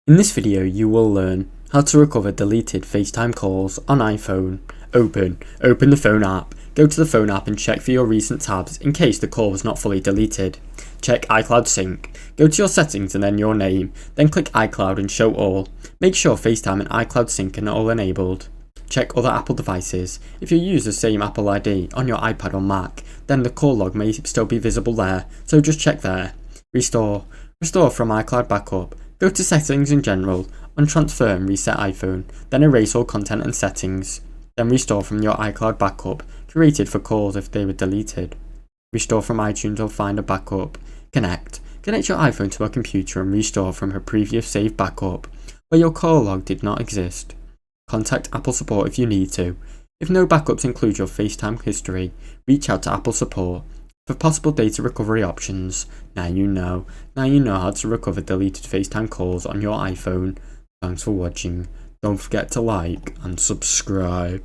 In this video you will learn how to recover deleted FaceTime calls on iPhone. Open the phone app. Go to the phone app and check for your recent tabs in case the call was not fully deleted. Check iCloud sync. Go to your settings and then your name, then click iCloud and show all. Make sure FaceTime and iCloud sync are all enabled. Check other Apple devices. If you use the same Apple ID on your iPad or Mac, then the call log may still be visible there, so just check there. Restore from iCloud backup. Go to settings in general, untransfer and reset iPhone, then erase all content and settings. Then restore from your iCloud backup, created for calls if they were deleted. Restore from iTunes or find a backup. Connect your iPhone to a computer and restore from a previous saved backup, where your call log did not exist. Contact Apple support if you need to. If no backups include your FaceTime history, reach out to Apple support for possible data recovery options. Now you know how to recover deleted FaceTime calls on your iPhone. Thanks for watching. Don't forget to like and subscribe.